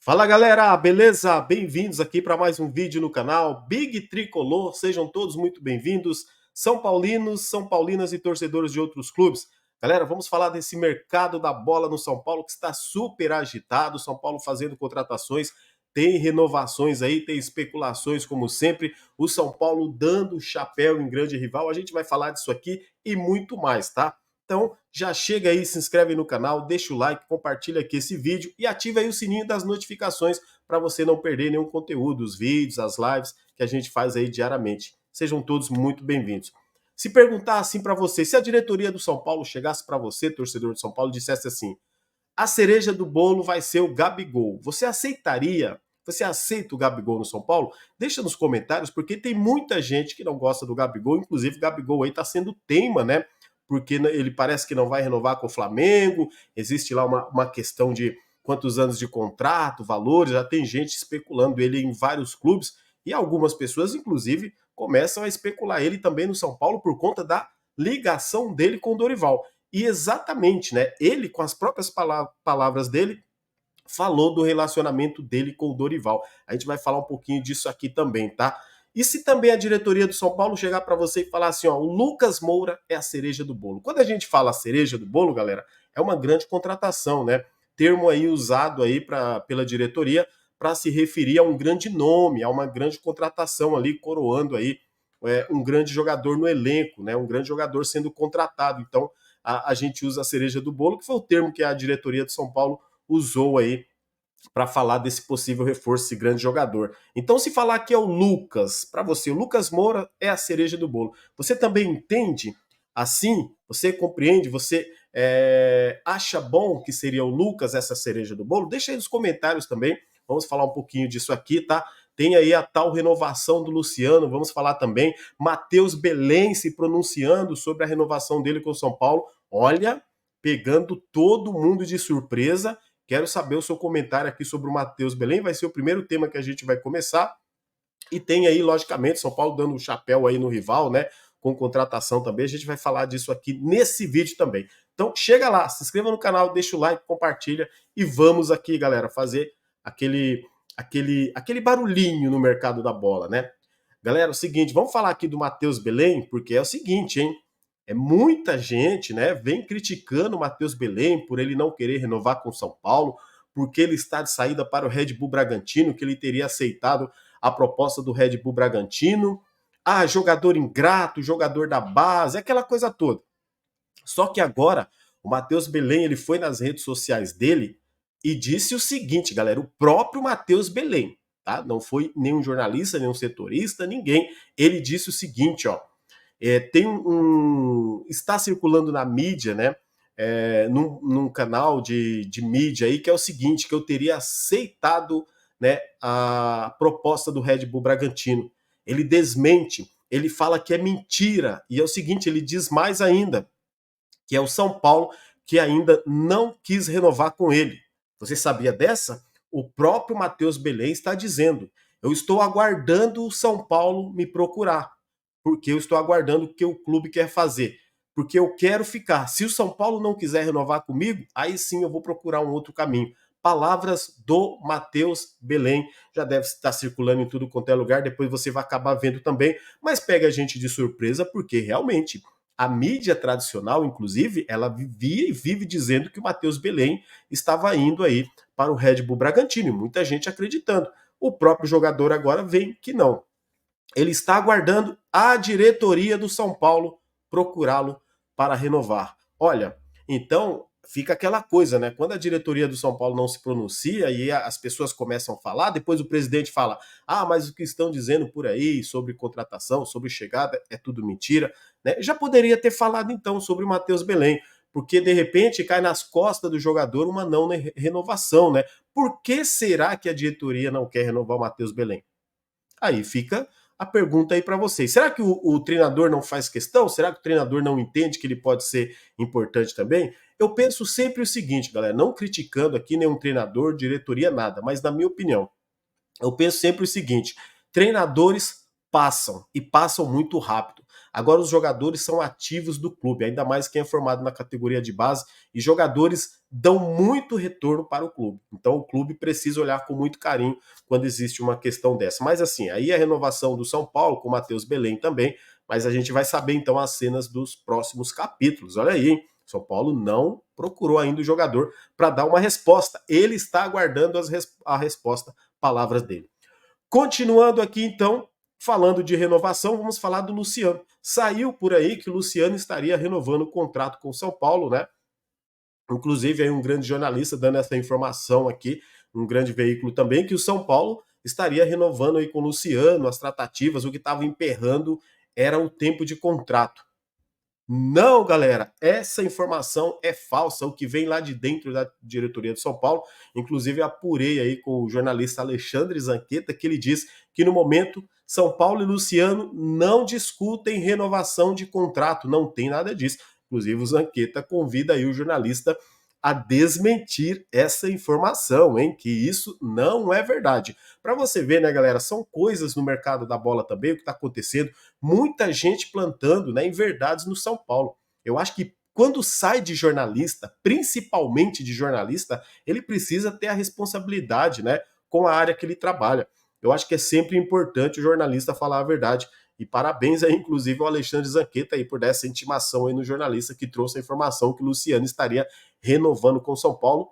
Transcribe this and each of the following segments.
Fala galera, beleza? Bem-vindos aqui para mais um vídeo no canal Big Tricolor. Sejam todos muito bem-vindos, São Paulinos, São Paulinas e torcedores de outros clubes. Galera, vamos falar desse mercado da bola no São Paulo que está super agitado. São Paulo fazendo contratações, tem renovações aí, tem especulações como sempre. O São Paulo dando chapéu em grande rival. A gente vai falar disso aqui e muito mais, tá? Então, já chega aí, se inscreve no canal, deixa o like, compartilha aqui esse vídeo e ativa aí o sininho das notificações para você não perder nenhum conteúdo, os vídeos, as lives que a gente faz aí diariamente. Sejam todos muito bem-vindos. Se perguntar assim para você, se a diretoria do São Paulo chegasse para você, torcedor de São Paulo, e dissesse assim: a cereja do bolo vai ser o Gabigol, você aceitaria? Você aceita o Gabigol no São Paulo? Deixa nos comentários, porque tem muita gente que não gosta do Gabigol, inclusive o Gabigol aí tá sendo teima, né? Porque ele parece que não vai renovar com o Flamengo, existe lá uma questão de quantos anos de contrato, valores, já tem gente especulando ele em vários clubes, e algumas pessoas, inclusive, começam a especular ele também no São Paulo por conta da ligação dele com o Dorival. E exatamente, né? Ele, com as próprias palavras dele, falou do relacionamento dele com o Dorival. A gente vai falar um pouquinho disso aqui também, tá? E se também a diretoria do São Paulo chegar para você e falar assim, ó, o Lucas Moura é a cereja do bolo. Quando a gente fala cereja do bolo, galera, é uma grande contratação, né? Termo aí usado aí pela diretoria para se referir a um grande nome, a uma grande contratação ali, coroando aí um grande jogador no elenco, né? Um grande jogador sendo contratado. Então, a gente usa a cereja do bolo, que foi o termo que a diretoria do São Paulo usou aí para falar desse possível reforço, esse grande jogador. Então, se falar que é o Lucas, para você, o Lucas Moura é a cereja do bolo. Você também entende assim? Você compreende? Você acha bom que seria o Lucas essa cereja do bolo? Deixa aí nos comentários também. Vamos falar um pouquinho disso aqui, tá? Tem aí a tal renovação do Luciano, vamos falar também. Matheus Belém se pronunciando sobre a renovação dele com o São Paulo. Olha, pegando todo mundo de surpresa. Quero saber o seu comentário aqui sobre o Matheus Belém. Vai ser o primeiro tema que a gente vai começar. E tem aí, logicamente, São Paulo dando um chapéu aí no rival, né? Com contratação também. A gente vai falar disso aqui nesse vídeo também. Então, chega lá, se inscreva no canal, deixa o like, compartilha e vamos aqui, galera, fazer aquele barulhinho no mercado da bola, né? Galera, é o seguinte, vamos falar aqui do Matheus Belém, porque é o seguinte, hein? É muita gente, né, vem criticando o Matheus Belém por ele não querer renovar com o São Paulo, porque ele está de saída para o Red Bull Bragantino, que ele teria aceitado a proposta do Red Bull Bragantino. Ah, jogador ingrato, jogador da base, aquela coisa toda. Só que agora o Matheus Belém, ele foi nas redes sociais dele e disse o seguinte, galera, o próprio Matheus Belém, tá? Não foi nenhum jornalista, nenhum setorista, ninguém. Ele disse o seguinte, ó, está circulando na mídia, né? Num canal de mídia aí, que é o seguinte, que eu teria aceitado, né, a proposta do Red Bull Bragantino. Ele desmente, ele fala que é mentira, e é o seguinte, ele diz mais ainda, que é o São Paulo que ainda não quis renovar com ele. Você sabia dessa? O próprio Matheus Belém está dizendo, eu estou aguardando o São Paulo me procurar, porque eu estou aguardando o que o clube quer fazer, porque eu quero ficar. Se o São Paulo não quiser renovar comigo, aí sim eu vou procurar um outro caminho. Palavras do Matheus Belém, já deve estar circulando em tudo quanto é lugar, depois você vai acabar vendo também, mas pega a gente de surpresa, porque realmente a mídia tradicional, inclusive, ela vivia e vive dizendo que o Matheus Belém estava indo aí para o Red Bull Bragantino, e muita gente acreditando. O próprio jogador agora vem que não. Ele está aguardando a diretoria do São Paulo procurá-lo para renovar. Olha, então fica aquela coisa, né? Quando a diretoria do São Paulo não se pronuncia e as pessoas começam a falar, depois o presidente fala: ah, mas o que estão dizendo por aí sobre contratação, sobre chegada, é tudo mentira. Né? Já poderia ter falado então sobre o Matheus Belém, porque de repente cai nas costas do jogador uma não renovação, né? Por que será que a diretoria não quer renovar o Matheus Belém? Aí fica a pergunta aí para vocês. Será que o treinador não faz questão? Será que o treinador não entende que ele pode ser importante também? Eu penso sempre o seguinte, galera, não criticando aqui nenhum treinador, diretoria, nada, mas na minha opinião, eu penso sempre o seguinte: treinadores passam e passam muito rápido. Agora os jogadores são ativos do clube, ainda mais quem é formado na categoria de base, e jogadores dão muito retorno para o clube. Então o clube precisa olhar com muito carinho quando existe uma questão dessa. Mas assim, aí a renovação do São Paulo com o Matheus Belém também, mas a gente vai saber então as cenas dos próximos capítulos. Olha aí, hein? São Paulo não procurou ainda o jogador para dar uma resposta. Ele está aguardando a resposta, palavras dele. Continuando aqui, então, falando de renovação, vamos falar do Luciano. Saiu por aí que o Luciano estaria renovando o contrato com o São Paulo, né? Inclusive, aí um grande jornalista dando essa informação aqui, um grande veículo também, que o São Paulo estaria renovando aí com o Luciano, as tratativas, o que estava emperrando era o tempo de contrato. Não, galera, essa informação é falsa, o que vem lá de dentro da diretoria de São Paulo. Inclusive, apurei aí com o jornalista Alexandre Zanqueta, que ele diz que no momento São Paulo e Luciano não discutem renovação de contrato, não tem nada disso. Inclusive, o Zanqueta convida aí o jornalista a desmentir essa informação, hein? Que isso não é verdade. Para você ver, né, galera, são coisas no mercado da bola também, o que está acontecendo, muita gente plantando, né, inverdades no São Paulo. Eu acho que quando sai de jornalista, principalmente de jornalista, ele precisa ter a responsabilidade, né, com a área que ele trabalha. Eu acho que é sempre importante o jornalista falar a verdade. E parabéns aí, inclusive, ao Alexandre Zanqueta aí por dar essa intimação aí no jornalista que trouxe a informação que o Luciano estaria renovando com o São Paulo,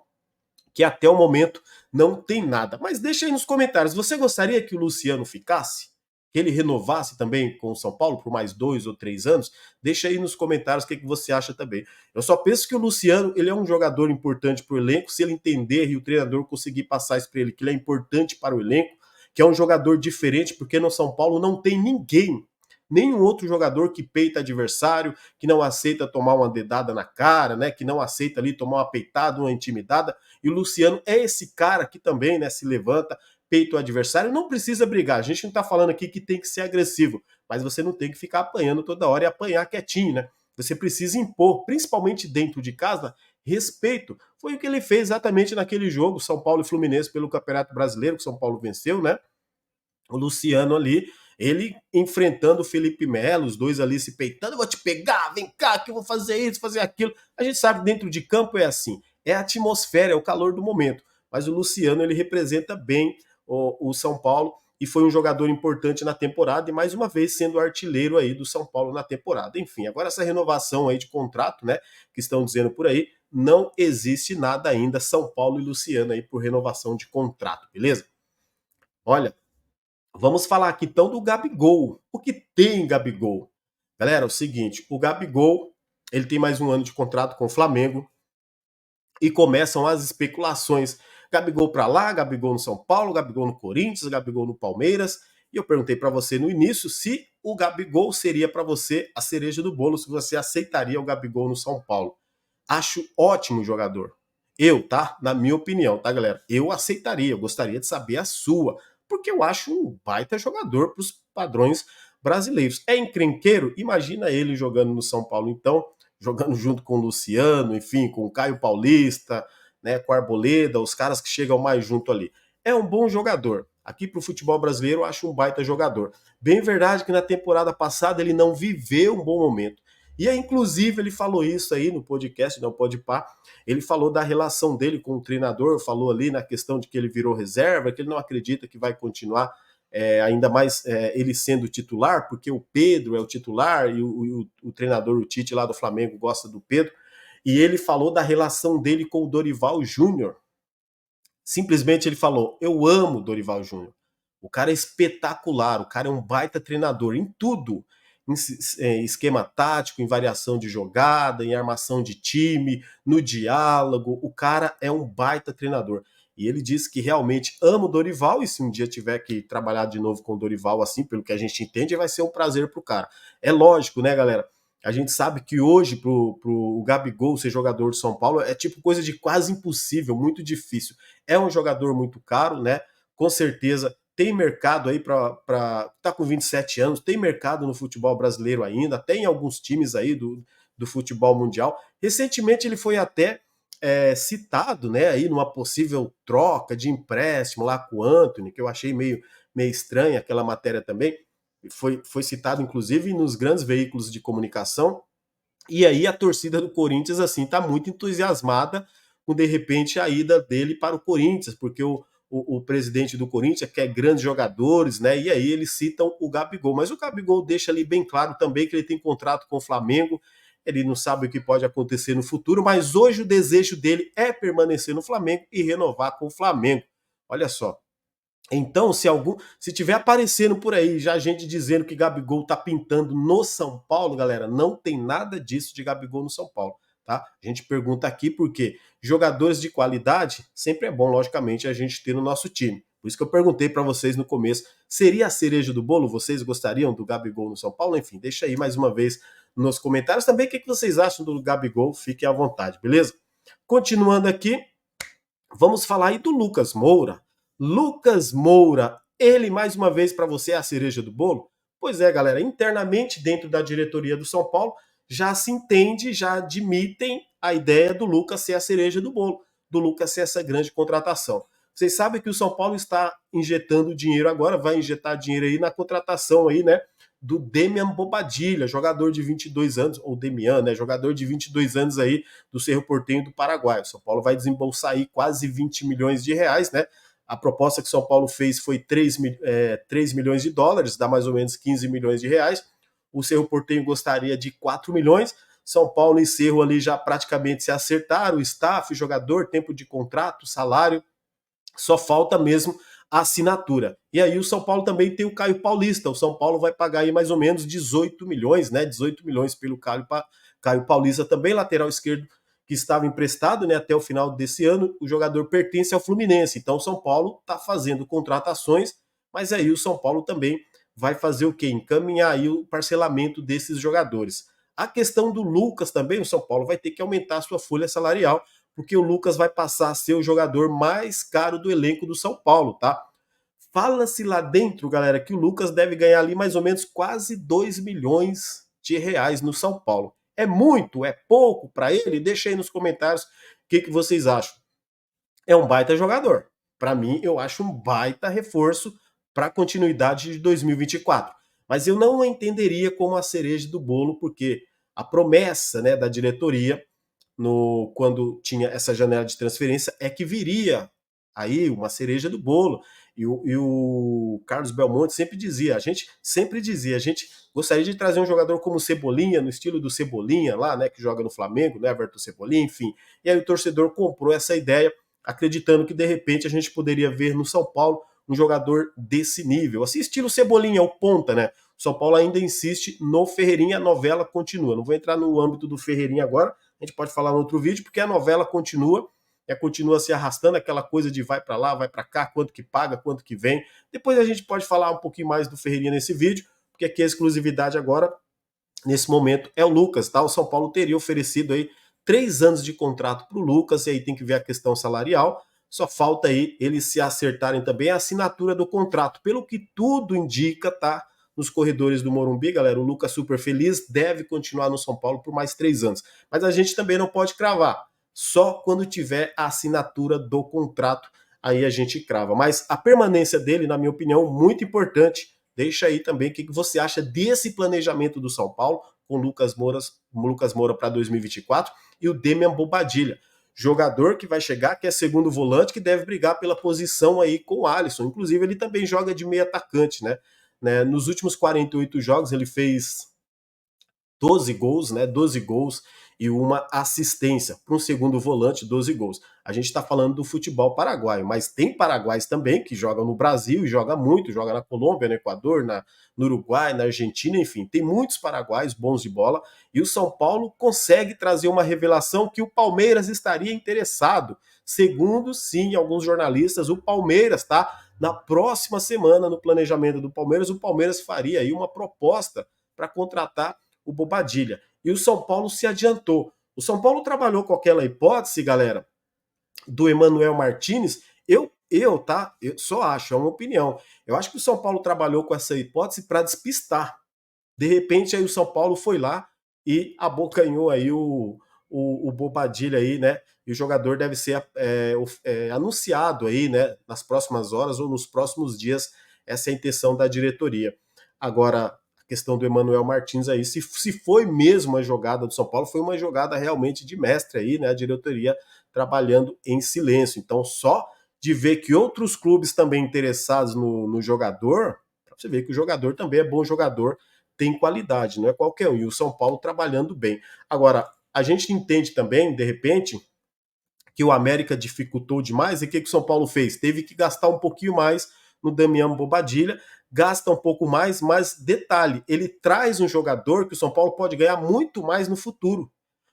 que até o momento não tem nada. Mas deixa aí nos comentários, você gostaria que o Luciano ficasse? Que ele renovasse também com o São Paulo por mais 2 ou 3 anos? Deixa aí nos comentários o que você acha também. Eu só penso que o Luciano, ele é um jogador importante para o elenco, se ele entender e o treinador conseguir passar isso para ele, que ele é importante para o elenco, que é um jogador diferente, porque no São Paulo não tem ninguém, nenhum outro jogador que peita adversário, que não aceita tomar uma dedada na cara, né, que não aceita ali tomar uma peitada, uma intimidada, e o Luciano é esse cara que também, né, se levanta, peita o adversário, não precisa brigar, a gente não tá falando aqui que tem que ser agressivo, mas você não tem que ficar apanhando toda hora e apanhar quietinho, né, você precisa impor, principalmente dentro de casa, respeito. Foi o que ele fez exatamente naquele jogo, São Paulo e Fluminense pelo Campeonato Brasileiro, que São Paulo venceu, né, o Luciano ali, ele enfrentando o Felipe Melo, os dois ali se peitando, eu vou te pegar, vem cá que eu vou fazer isso, fazer aquilo. A gente sabe que dentro de campo é assim, é a atmosfera, é o calor do momento. Mas o Luciano, ele representa bem o São Paulo e foi um jogador importante na temporada e mais uma vez sendo artilheiro aí do São Paulo na temporada. Enfim, agora essa renovação aí de contrato, né, que estão dizendo por aí, não existe nada ainda São Paulo e Luciano aí por renovação de contrato, beleza? Olha, vamos falar aqui então do Gabigol. O que tem Gabigol? Galera, é o seguinte, o Gabigol, ele tem mais um ano de contrato com o Flamengo e começam as especulações. Gabigol para lá, Gabigol no São Paulo, Gabigol no Corinthians, Gabigol no Palmeiras. E eu perguntei para você no início se o Gabigol seria para você a cereja do bolo, se você aceitaria o Gabigol no São Paulo. Acho ótimo jogador. Eu, tá? Na minha opinião, tá, galera? Eu aceitaria, eu gostaria de saber a sua, porque eu acho um baita jogador para os padrões brasileiros. É encrenqueiro? Imagina ele jogando no São Paulo, então, jogando junto com o Luciano, enfim, com o Caio Paulista, né, com o Arboleda, os caras que chegam mais junto ali. É um bom jogador. Aqui pro futebol brasileiro eu acho um baita jogador. Bem verdade que na temporada passada ele não viveu um bom momento. E aí, inclusive, ele falou isso aí no podcast, não pode pá. Ele falou da relação dele com o treinador, falou ali na questão de que ele virou reserva, que ele não acredita que vai continuar, ainda mais ele sendo titular, porque o Pedro é o titular e o treinador, o Tite lá do Flamengo, gosta do Pedro. E ele falou da relação dele com o Dorival Júnior. Simplesmente ele falou: eu amo Dorival Júnior. O cara é espetacular, o cara é um baita treinador em tudo. Em esquema tático, em variação de jogada, em armação de time, no diálogo. O cara é um baita treinador. E ele disse que realmente ama o Dorival e se um dia tiver que trabalhar de novo com o Dorival assim, pelo que a gente entende, vai ser um prazer pro cara. É lógico, né, galera? A gente sabe que hoje pro Gabigol ser jogador de São Paulo é tipo coisa de quase impossível, muito difícil. É um jogador muito caro, né? Com certeza tem mercado aí para tá com 27 anos, tem mercado no futebol brasileiro ainda, tem alguns times aí do futebol mundial. Recentemente ele foi até citado, né, aí numa possível troca de empréstimo lá com o Antony, que eu achei meio estranha aquela matéria também. foi citado inclusive nos grandes veículos de comunicação. E aí a torcida do Corinthians assim tá muito entusiasmada com de repente a ida dele para o Corinthians, porque o presidente do Corinthians quer grandes jogadores, né? E aí eles citam o Gabigol, mas o Gabigol deixa ali bem claro também que ele tem contrato com o Flamengo, ele não sabe o que pode acontecer no futuro, mas hoje o desejo dele é permanecer no Flamengo e renovar com o Flamengo. Olha só. Então, se tiver aparecendo por aí já gente dizendo que Gabigol tá pintando no São Paulo, galera, não tem nada disso de Gabigol no São Paulo, tá? A gente pergunta aqui porque jogadores de qualidade sempre é bom, logicamente, a gente ter no nosso time. Por isso que eu perguntei para vocês no começo, seria a cereja do bolo? Vocês gostariam do Gabigol no São Paulo? Enfim, deixa aí mais uma vez nos comentários também o que vocês acham do Gabigol, fiquem à vontade, beleza? Continuando aqui, vamos falar aí do Lucas Moura. Lucas Moura, ele mais uma vez para você é a cereja do bolo? Pois é, galera, internamente dentro da diretoria do São Paulo já se entende, já admitem a ideia do Lucas ser a cereja do bolo, do Lucas ser essa grande contratação. Vocês sabem que o São Paulo está injetando dinheiro agora, vai injetar dinheiro aí na contratação aí, né, do Demian Bobadilla, jogador de 22 anos, ou Demian, né, jogador de 22 anos aí do Cerro Porteño do Paraguai. O São Paulo vai desembolsar aí quase 20 milhões de reais, né? A proposta que o São Paulo fez foi 3 milhões de dólares, dá mais ou menos 15 milhões de reais. O Cerro Porteño gostaria de 4 milhões. São Paulo e Cerro ali já praticamente se acertaram, o staff, o jogador, tempo de contrato, salário. Só falta mesmo a assinatura. E aí o São Paulo também tem o Caio Paulista. O São Paulo vai pagar aí mais ou menos 18 milhões, né? 18 milhões pelo Caio Paulista, também lateral esquerdo, que estava emprestado, né, até o final desse ano. O jogador pertence ao Fluminense. Então o São Paulo está fazendo contratações, mas aí o São Paulo também vai fazer o quê? Encaminhar aí o parcelamento desses jogadores. A questão do Lucas também, o São Paulo vai ter que aumentar a sua folha salarial, porque o Lucas vai passar a ser o jogador mais caro do elenco do São Paulo, tá? Fala-se lá dentro, galera, que o Lucas deve ganhar ali mais ou menos quase 2 milhões de reais no São Paulo. É muito? É pouco para ele? Deixa aí nos comentários o que vocês acham. É um baita jogador. Para mim, eu acho um baita reforço para a continuidade de 2024. Mas eu não entenderia como a cereja do bolo, porque a promessa, né, da diretoria quando tinha essa janela de transferência é que viria aí uma cereja do bolo. E o Carlos Belmonte sempre dizia, a gente gostaria de trazer um jogador como Cebolinha, no estilo do Cebolinha lá, né, que joga no Flamengo, né, Everton Cebolinha, enfim. E aí o torcedor comprou essa ideia, acreditando que de repente a gente poderia ver no São Paulo um jogador desse nível, assim, estilo Cebolinha, o ponta, né? O São Paulo ainda insiste no Ferreirinha, a novela continua. Não vou entrar no âmbito do Ferreirinha agora, a gente pode falar no outro vídeo, porque a novela continua, continua se arrastando, aquela coisa de vai para lá, vai para cá, quanto que paga, quanto que vem. Depois a gente pode falar um pouquinho mais do Ferreirinha nesse vídeo, porque aqui a exclusividade agora, nesse momento, é o Lucas, tá? O São Paulo teria oferecido aí 3 anos de contrato para o Lucas, e aí tem que ver a questão salarial. Só falta aí eles se acertarem também a assinatura do contrato. Pelo que tudo indica, tá? Nos corredores do Morumbi, galera, o Lucas super feliz deve continuar no São Paulo por mais 3 anos. Mas a gente também não pode cravar. Só quando tiver a assinatura do contrato, aí a gente crava. Mas a permanência dele, na minha opinião, muito importante. Deixa aí também o que você acha desse planejamento do São Paulo com Lucas Moura para 2024 e o Demian Bobadilla. Jogador que vai chegar, que é segundo volante, que deve brigar pela posição aí com o Alisson. Inclusive, ele também joga de meio atacante, né? Nos últimos 48 jogos, ele fez 12 gols, né? 12 gols e uma assistência. Para um segundo volante, 12 gols. A gente está falando do futebol paraguaio, mas tem paraguaios também que jogam no Brasil e joga muito, joga na Colômbia, no Equador, no Uruguai, na Argentina, enfim. Tem muitos paraguaios bons de bola e o São Paulo consegue trazer uma revelação que o Palmeiras estaria interessado. Segundo, sim, alguns jornalistas, o Palmeiras, tá? Na próxima semana, no planejamento do Palmeiras, o Palmeiras faria aí uma proposta para contratar o Bobadilla. E o São Paulo se adiantou. O São Paulo trabalhou com aquela hipótese, galera, do Emmanuel Martinez. Eu só acho, é uma opinião. Eu acho que o São Paulo trabalhou com essa hipótese para despistar. De repente, aí o São Paulo foi lá e abocanhou aí o Bobadilla aí, né? E o jogador deve ser anunciado aí, né? Nas próximas horas ou nos próximos dias. Essa é a intenção da diretoria. Agora, a questão do Emmanuel Martins aí, se foi mesmo a jogada do São Paulo, foi uma jogada realmente de mestre aí, né? A diretoria trabalhando em silêncio. Então, só de ver que outros clubes também interessados no jogador, pra você ver que o jogador também é bom jogador, tem qualidade, não é qualquer um. E o São Paulo trabalhando bem. Agora, a gente entende também, de repente, que o América dificultou demais e o que o São Paulo fez? Teve que gastar um pouquinho mais no Damião Bobadilha, gasta um pouco mais, mas detalhe, ele traz um jogador que o São Paulo pode ganhar muito mais no futuro.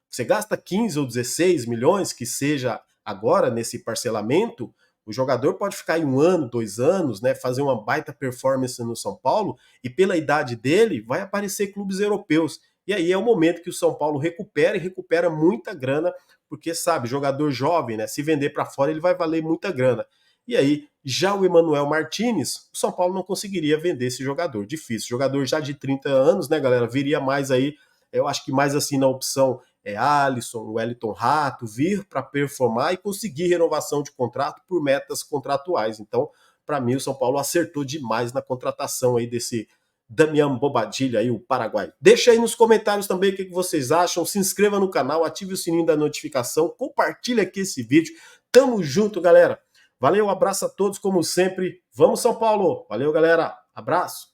Você gasta 15 ou 16 milhões, que seja agora nesse parcelamento, o jogador pode ficar em 1 ano, 2 anos, né, fazer uma baita performance no São Paulo e pela idade dele vai aparecer clubes europeus. E aí é o momento que o São Paulo recupera e recupera muita grana, porque sabe, jogador jovem, né, se vender para fora ele vai valer muita grana. E aí, já o Emmanuel Martins, o São Paulo não conseguiria vender esse jogador. Difícil. Jogador já de 30 anos, né, galera? Viria mais aí, eu acho que mais assim na opção Alisson, Wellington Rato, vir para performar e conseguir renovação de contrato por metas contratuais. Então, para mim, o São Paulo acertou demais na contratação aí desse Damião Bobadilha aí, o Paraguai. Deixa aí nos comentários também o que vocês acham. Se inscreva no canal, ative o sininho da notificação, compartilha aqui esse vídeo. Tamo junto, galera. Valeu, abraço a todos, como sempre. Vamos, São Paulo! Valeu, galera. Abraço.